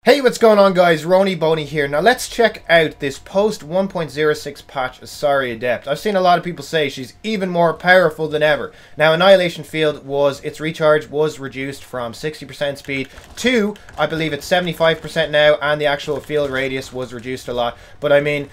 Hey, what's going on, guys? Roniboney here. Now let's check out this post 1.06 patch Asari Adept. I've seen a lot of people say she's even more powerful than ever. Now, Annihilation Field its recharge was reduced from 60% speed to, I believe it's 75% now, and the actual field radius was reduced a lot. But I mean,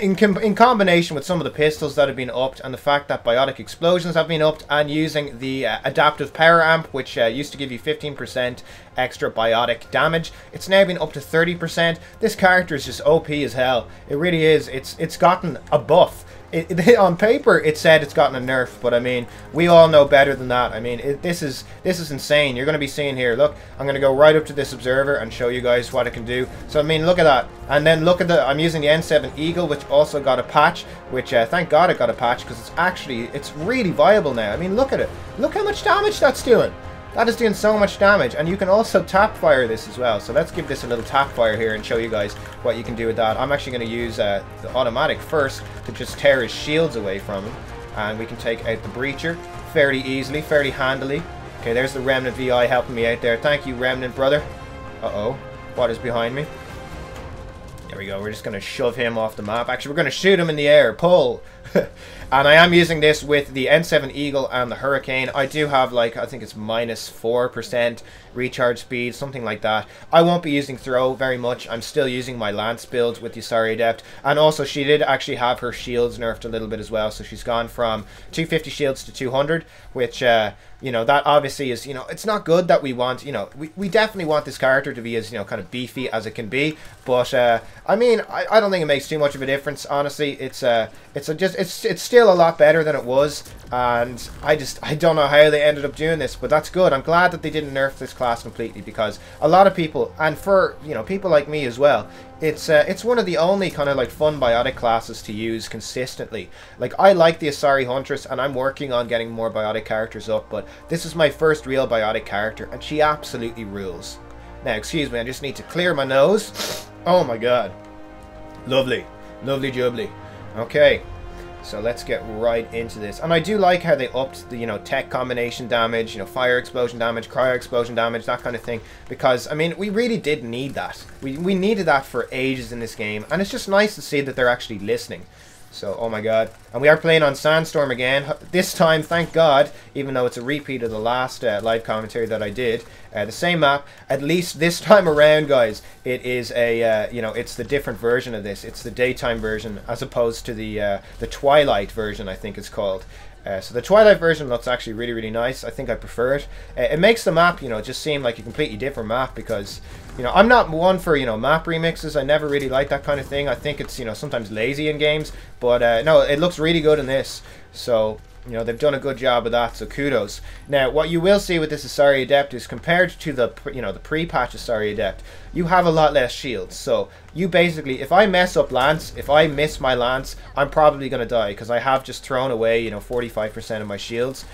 in combination with some of the pistols that have been upped and the fact that biotic explosions have been upped and using the adaptive power amp, which used to give you 15% extra biotic damage, it's now been up to 30%. This character is just OP as hell. It really is. It's gotten a buff. On paper it said it's gotten a nerf, but I mean, we all know better than that. I mean, this is insane. You're going to be seeing here, look, I'm going to go right up to this observer and show you guys what it can do. So I mean, look at that. And then look at I'm using the N7 Eagle, which also got a patch, which thank God it got a patch, because it's really viable now. I mean, look at it. Look how much damage that's doing. That is doing so much damage, and you can also tap fire this as well. So let's give this a little tap fire here and show you guys what you can do with that. I'm actually going to use the automatic first to just tear his shields away from him, and we can take out the breacher fairly easily, fairly handily. Okay, there's the Remnant VI helping me out there. Thank you, Remnant brother. Uh-oh, what is behind me? There we go. We're just going to shove him off the map. Actually, we're going to shoot him in the air. Pull. And I am using this with the N7 Eagle and the Hurricane. I do have, like, I think it's minus 4% recharge speed, something like that. I won't be using throw very much. I'm still using my Lance build with the Asari Adept. And also, she did actually have her shields nerfed a little bit as well. So she's gone from 250 shields to 200, which, you know, that obviously is, you know, it's not good that we want, you know, we definitely want this character to be as, you know, kind of beefy as it can be. But, I mean, I don't think it makes too much of a difference, honestly. It's still a lot better than it was, and I don't know how they ended up doing this, but that's good. I'm glad that they didn't nerf this class completely, because a lot of people, and for, you know, people like me as well, it's one of the only kind of like fun biotic classes to use consistently. Like, I like the Asari Huntress, and I'm working on getting more biotic characters up, but this is my first real biotic character, and she absolutely rules. Now, excuse me, I just need to clear my nose. Oh my god. Lovely. Lovely jubbly. Okay. So let's get right into this. And I do like how they upped the, you know, tech combination damage, you know, fire explosion damage, cryo explosion damage, that kind of thing. Because, I mean, we really did need that. We needed that for ages in this game. And it's just nice to see that they're actually listening. So, oh my god. And we are playing on Sandstorm again. This time, thank God, even though it's a repeat of the last live commentary that I did. The same map. At least this time around, guys, it is a, you know, it's the different version of this. It's the daytime version as opposed to the Twilight version, I think it's called. So the Twilight version looks actually really, really nice. I think I prefer it. It makes the map, you know, just seem like a completely different map because, you know, I'm not one for, you know, map remixes. I never really like that kind of thing. I think it's, you know, sometimes lazy in games. But, no, it looks really good in this. So, you know, they've done a good job of that, so kudos. Now, what you will see with this Asari Adept is compared to the, you know, the pre-patch Asari Adept, you have a lot less shields. So you basically, if I mess up Lance, if I miss my Lance, I'm probably going to die because I have just thrown away, you know, 45% of my shields.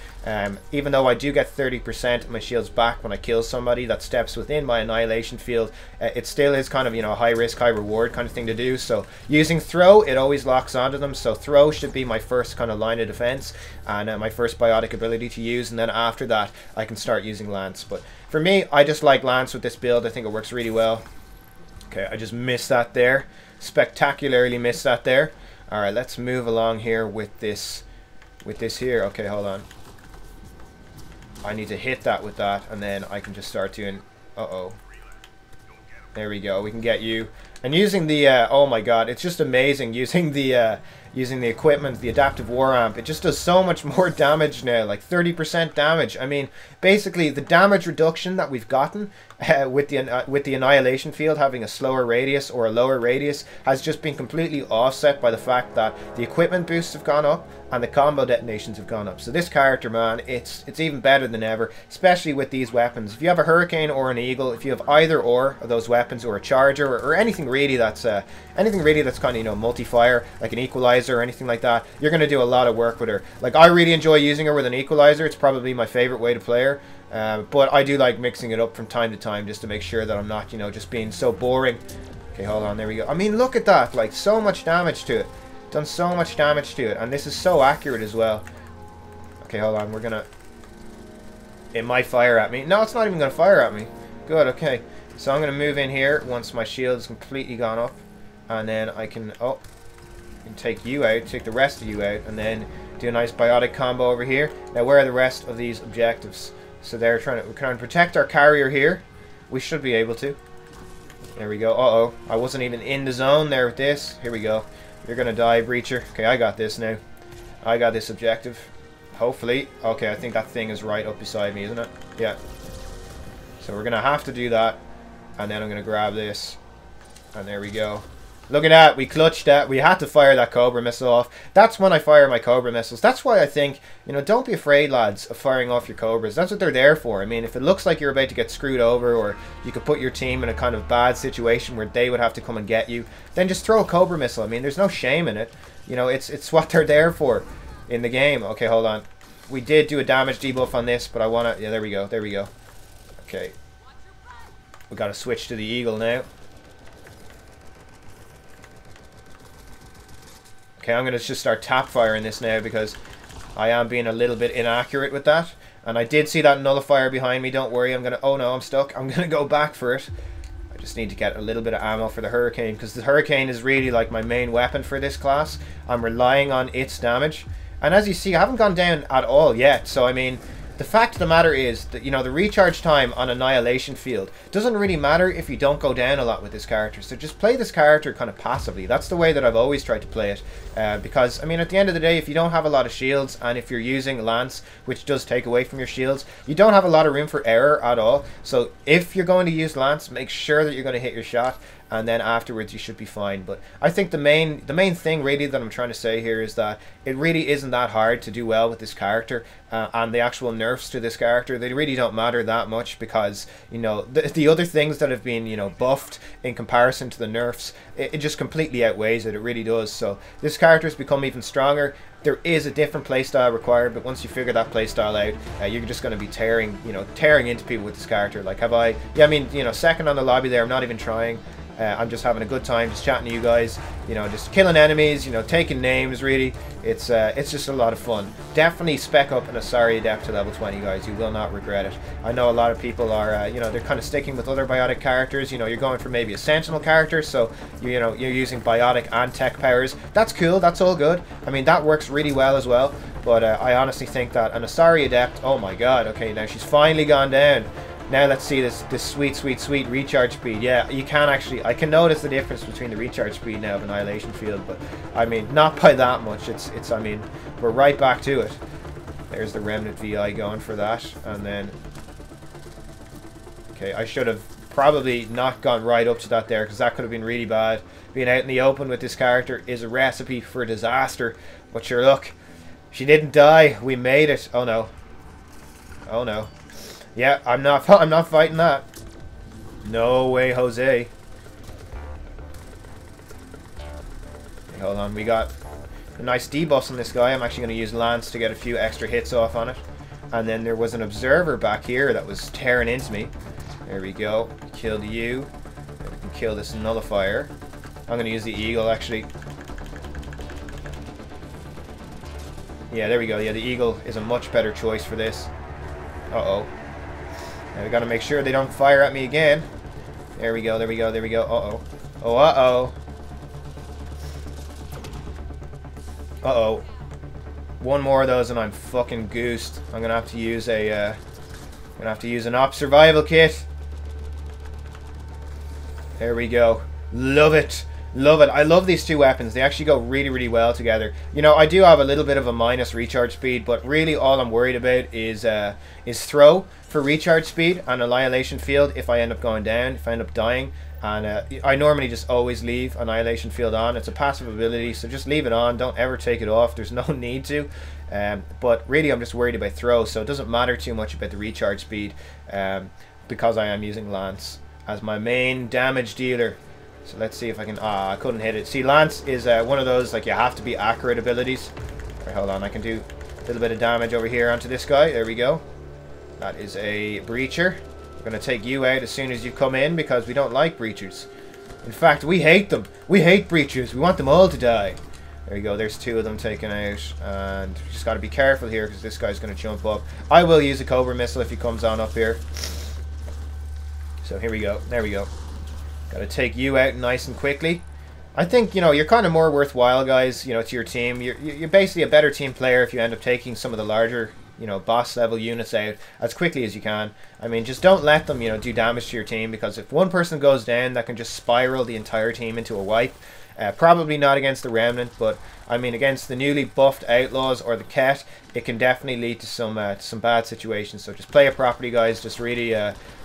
Even though I do get 30% of my shields back when I kill somebody that steps within my annihilation field, it still is kind of, you know, a high risk, high reward kind of thing to do. So using throw, it always locks onto them. So throw should be my first kind of line of defense and my first biotic ability to use. And then after that, I can start using Lance. But for me, I just like Lance with this build. I think it works really well. Okay, I just missed that there. Spectacularly missed that there. All right, let's move along here with this here. Okay, hold on. I need to hit that with that, and then I can just start doing... Uh-oh. There we go. We can get you. And using the... oh my god, it's just amazing. Using the equipment, the adaptive war amp, it just does so much more damage now. Like 30% damage. I mean, basically, the damage reduction that we've gotten with the annihilation field having a slower radius or a lower radius has just been completely offset by the fact that the equipment boosts have gone up and the combo detonations have gone up. So this character, man, it's even better than ever, especially with these weapons. If you have a Hurricane or an Eagle, if you have either or of those weapons, or a Charger, or anything really that's kind of, you know, multi-fire, like an Equalizer or anything like that, you're going to do a lot of work with her. Like, I really enjoy using her with an Equalizer. It's probably my favorite way to play her. But I do like mixing it up from time to time just to make sure that I'm not, you know, just being so boring. Okay, hold on, there we go. I mean, look at that, like, so much damage to it. Done so much damage to it, and this is so accurate as well. Okay, hold on, we're gonna... It might fire at me. No, it's not even gonna fire at me. Good, okay. So I'm going to move in here once my shield's completely gone up. And then I can, take you out, take the rest of you out, and then do a nice biotic combo over here. Now, where are the rest of these objectives? So we're trying to protect our carrier here. We should be able to. There we go. Uh-oh. I wasn't even in the zone there with this. Here we go. You're going to die, Breacher. Okay, I got this now. I got this objective. Hopefully. Okay, I think that thing is right up beside me, isn't it? Yeah. So we're going to have to do that. And then I'm going to grab this. And there we go. Look at that. We clutched that. We had to fire that Cobra missile off. That's when I fire my Cobra missiles. That's why I think, you know, don't be afraid, lads, of firing off your Cobras. That's what they're there for. I mean, if it looks like you're about to get screwed over, or you could put your team in a kind of bad situation where they would have to come and get you, then just throw a Cobra missile. I mean, there's no shame in it. You know, it's what they're there for in the game. Okay, hold on. We did do a damage debuff on this, but I want to... Yeah, there we go. There we go. Okay. We got to switch to the Eagle now. Okay, I'm going to just start tap firing this now because I am being a little bit inaccurate with that. And I did see that nullifier behind me. Don't worry, I'm going to... Oh no, I'm stuck. I'm going to go back for it. I just need to get a little bit of ammo for the Hurricane, because the Hurricane is really like my main weapon for this class. I'm relying on its damage. And as you see, I haven't gone down at all yet. So, I mean, the fact of the matter is that, you know, the recharge time on Annihilation Field doesn't really matter if you don't go down a lot with this character. So just play this character kind of passively. That's the way that I've always tried to play it. Because, I mean, at the end of the day, if you don't have a lot of shields, and if you're using Lance, which does take away from your shields, you don't have a lot of room for error at all. So if you're going to use Lance, make sure that you're going to hit your shot, and then afterwards you should be fine. But I think the main thing really that I'm trying to say here is that it really isn't that hard to do well with this character, and the actual nerfs to this character, they really don't matter that much, because, you know, the other things that have been, you know, buffed in comparison to the nerfs, it just completely outweighs it. It really does. So this character has become even stronger. There is a different playstyle required, but once you figure that playstyle out, you're just going to be tearing into people with this character. Like, have I... Yeah, I mean, you know, second on the lobby there. I'm not even trying. I'm just having a good time, just chatting to you guys, you know, just killing enemies, you know, taking names, really. It's just a lot of fun. Definitely spec up an Asari Adept to level 20, guys. You will not regret it. I know a lot of people are, you know, they're kind of sticking with other biotic characters. You know, you're going for maybe a Sentinel character, so, you know, you're using biotic and tech powers. That's cool. That's all good. I mean, that works really well as well. But I honestly think that an Asari Adept, oh my god, okay, now she's finally gone down. Now let's see this sweet recharge speed. Yeah, you can actually... I can notice the difference between the recharge speed now of Annihilation Field, but I mean, not by that much. It's I mean, we're right back to it. There's the Remnant VI going for that, and then... Okay, I should have probably not gone right up to that there, because that could have been really bad. Being out in the open with this character is a recipe for disaster. But sure, look, she didn't die. We made it. Oh no. Oh no. Yeah, I'm not fighting that. No way, Jose. Okay, hold on, we got a nice debuff on this guy. I'm actually going to use Lance to get a few extra hits off on it. And then there was an observer back here that was tearing into me. There we go. Killed you. Then we can kill this nullifier. I'm going to use the Eagle, actually. Yeah, there we go. Yeah, the Eagle is a much better choice for this. Uh-oh. Now we gotta make sure they don't fire at me again. There we go, there we go, there we go. Uh-oh. Oh, uh-oh. Uh-oh. One more of those and I'm fucking goosed. I'm gonna have to use a, an op survival kit. There we go. Love it. Love it. I love these two weapons. They actually go really, really well together. You know, I do have a little bit of a minus recharge speed, but really all I'm worried about is throw for recharge speed and Annihilation Field if I end up going down, if I end up dying. And I normally just always leave Annihilation Field on. It's a passive ability, so just leave it on. Don't ever take it off. There's no need to. But really I'm just worried about throw, so it doesn't matter too much about the recharge speed because I am using Lance as my main damage dealer. So let's see if I can... I couldn't hit it. See, Lance is one of those, like, you have to be accurate abilities. Right, hold on, I can do a little bit of damage over here onto this guy. There we go. That is a breacher. We're going to take you out as soon as you come in because we don't like breachers. In fact, we hate them. We hate breachers. We want them all to die. There you go. There's two of them taken out. And we just got to be careful here because this guy's going to jump up. I will use a Cobra missile if he comes on up here. So here we go. There we go. Got to take you out nice and quickly. I think, you know, you're kind of more worthwhile, guys, you know, to your team. You're basically a better team player if you end up taking some of the larger, you know, boss level units out as quickly as you can. I mean, just don't let them, you know, do damage to your team, because if one person goes down, that can just spiral the entire team into a wipe. Probably not against the Remnant, but I mean against the newly buffed Outlaws or the Ket, it can definitely lead to some bad situations. So just play it properly, guys. Just really,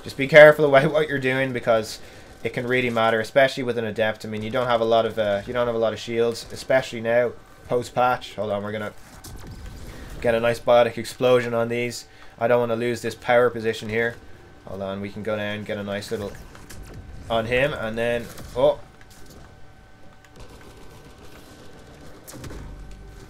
just be careful about what you're doing, because it can really matter, especially with an Adept. I mean, you don't have a lot of shields, especially now post patch. Hold on, we're gonna get a nice biotic explosion on these. I don't want to lose this power position here. Hold on, we can go down, get a nice little on him, and then oh.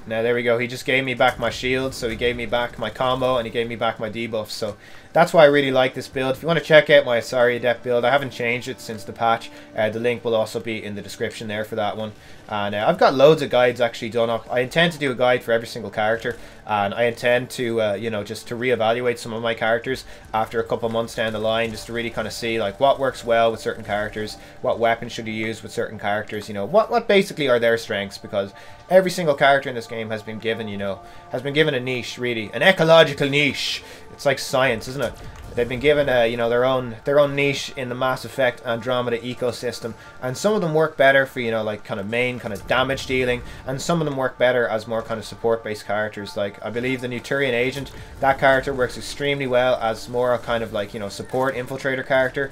Now there we go, he just gave me back my shield, so he gave me back my combo and he gave me back my debuff, so that's why I really like this build. If you want to check out my Asari Adept build, I haven't changed it since the patch. The link will also be in the description there for that one. And I've got loads of guides actually done up. I intend to do a guide for every single character, and I intend to, you know, just to reevaluate some of my characters after a couple months down the line, just to really kind of see like what works well with certain characters, what weapons should you use with certain characters, you know, what basically are their strengths, because every single character in this game has been given, you know, a niche, really, an ecological niche. It's like science, isn't it? They've been given, you know, their own niche in the Mass Effect Andromeda ecosystem, and some of them work better for, you know, like kind of main kind of damage dealing, and some of them work better as more kind of support based characters. Like I believe the Neuturian Agent, that character works extremely well as more kind of like, you know, support infiltrator character,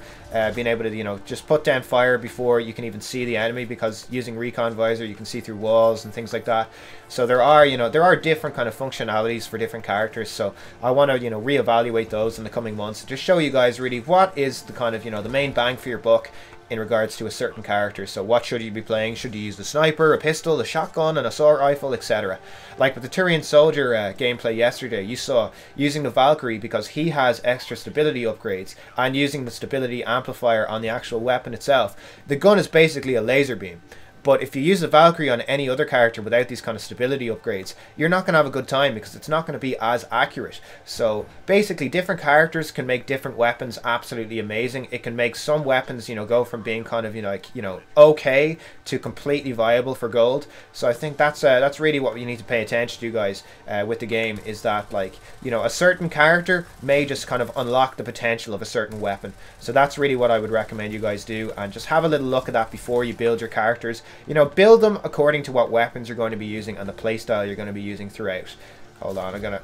being able to, you know, just put down fire before you can even see the enemy, because using recon visor you can see through walls and things like that. So there are, you know, there are different kind of functionalities for different characters. So I want to, you know, reevaluate those in the coming months to show you guys really what is the kind of, you know, the main bang for your buck in regards to a certain character. So what should you be playing? Should you use the sniper, a pistol, a shotgun, an assault rifle, etc.? Like with the Turian Soldier gameplay yesterday, you saw using the Valkyrie because he has extra stability upgrades, and using the stability amplifier on the actual weapon itself. The gun is basically a laser beam. But if you use the Valkyrie on any other character without these kind of stability upgrades, you're not going to have a good time, because it's not going to be as accurate. So basically different characters can make different weapons absolutely amazing. It can make some weapons, you know, go from being kind of, you know, like, you know, okay to completely viable for gold. So I think that's really what you need to pay attention to, guys, with the game, is that, like, you know, a certain character may just kind of unlock the potential of a certain weapon. So that's really what I would recommend you guys do, and just have a little look at that before you build your characters. You know, build them according to what weapons you're going to be using and the playstyle you're going to be using throughout. Hold on, I'm gonna...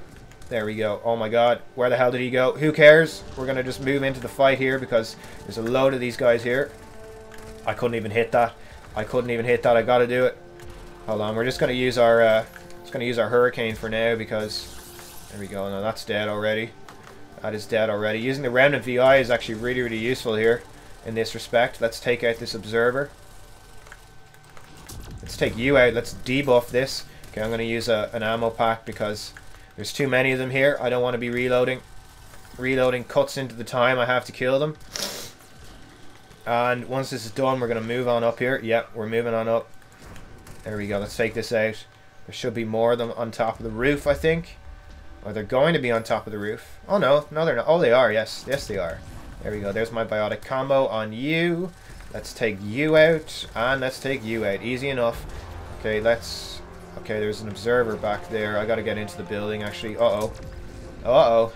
There we go. Oh my god, where the hell did he go? Who cares? We're gonna just move into the fight here, because there's a load of these guys here. I couldn't even hit that. I gotta do it. Hold on, we're just gonna use our hurricane for now, because... There we go. No, that's dead already. That is dead already. Using the Remnant VI is actually really, really useful here in this respect. Let's take out this observer. Let's take you out. Let's debuff this. Okay, I'm going to use an ammo pack, because there's too many of them here. I don't want to be reloading. Reloading cuts into the time I have to kill them. And once this is done, we're going to move on up here. Yep, we're moving on up. There we go. Let's take this out. There should be more of them on top of the roof, I think. Or they're going to be on top of the roof. Oh, no. No, they're not. Oh, they are. Yes. Yes, they are. There we go. There's my biotic combo on you. Let's take you out, and let's take you out. Easy enough. Okay, let's... Okay, there's an observer back there. I gotta get into the building, actually. Uh-oh. Uh-oh.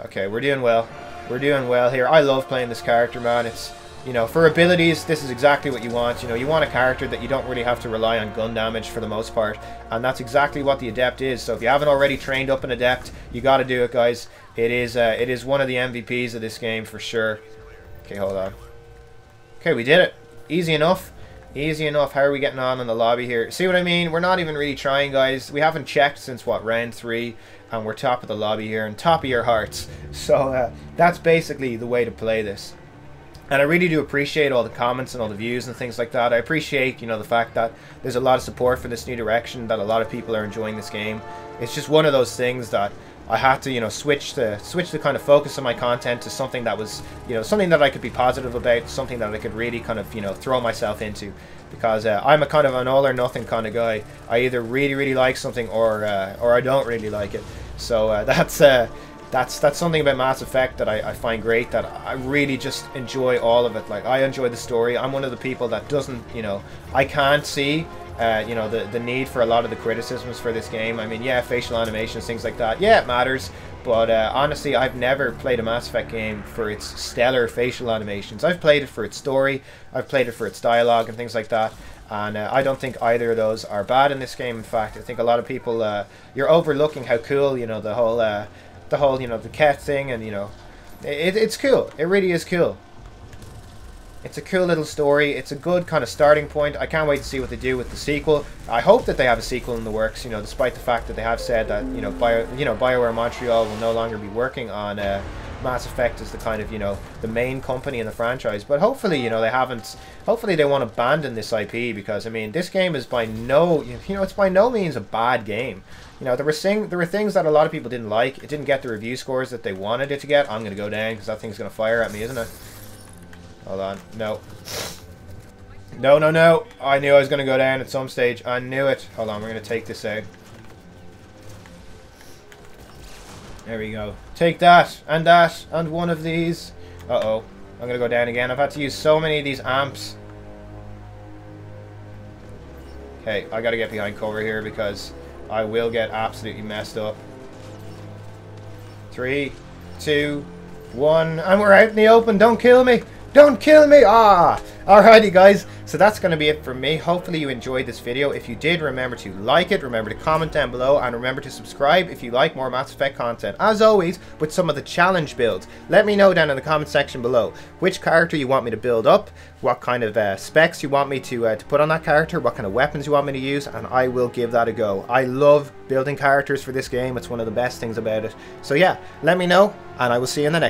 Okay, we're doing well. We're doing well here. I love playing this character, man. It's, you know, for abilities, this is exactly what you want. You know, you want a character that you don't really have to rely on gun damage for the most part. And that's exactly what the Adept is. So if you haven't already trained up an Adept, you gotta do it, guys. It is one of the MVPs of this game, for sure. Okay, hold on. Okay, we did it. Easy enough. Easy enough. How are we getting on in the lobby here? See what I mean? We're not even really trying, guys. We haven't checked since, what, round 3. And we're top of the lobby here, and top of your hearts. So, that's basically the way to play this. And I really do appreciate all the comments and all the views and things like that. I appreciate, you know, the fact that there's a lot of support for this new direction, that a lot of people are enjoying this game. It's just one of those things that I had to, you know, switch the kind of focus of my content to something that was, you know, something that I could be positive about, something that I could really kind of, you know, throw myself into, because I'm a kind of an all or nothing kind of guy. I either really, really like something, or I don't really like it. So that's something about Mass Effect that I find great, that I really just enjoy all of it. Like, I enjoy the story. I'm one of the people that doesn't, you know, I can't see, you know, the need for a lot of the criticisms for this game. I mean, yeah, facial animations, things like that, yeah, it matters. But honestly, I've never played a Mass Effect game for its stellar facial animations. I've played it for its story, I've played it for its dialogue and things like that. And I don't think either of those are bad in this game. In fact, I think a lot of people, you're overlooking how cool, you know, the whole, you know, the cat thing, and, you know, it's cool. It really is cool. It's a cool little story. It's a good kind of starting point. I can't wait to see what they do with the sequel. I hope that they have a sequel in the works, you know, despite the fact that they have said that, you know, BioWare Montreal will no longer be working on Mass Effect as the kind of, you know, the main company in the franchise. But hopefully, you know, hopefully they won't abandon this IP, because, I mean, this game is by no, you know, it's by no means a bad game. You know, there were things that a lot of people didn't like. It didn't get the review scores that they wanted it to get. I'm going to go down because that thing's going to fire at me, isn't it? Hold on. No. No, no, no. I knew I was going to go down at some stage. I knew it. Hold on, we're going to take this out. There we go. Take that, and one of these. Uh-oh. I'm going to go down again. I've had to use so many of these amps. Okay, I got to get behind cover here because I will get absolutely messed up. 3, 2, 1, and we're out in the open. Don't kill me. Don't kill me! Ah! Alrighty, guys. So that's going to be it for me. Hopefully you enjoyed this video. If you did, remember to like it, remember to comment down below, and remember to subscribe if you like more Mass Effect content. As always, with some of the challenge builds, let me know down in the comment section below which character you want me to build up, what kind of specs you want me to put on that character, what kind of weapons you want me to use, and I will give that a go. I love building characters for this game. It's one of the best things about it. So yeah, let me know, and I will see you in the next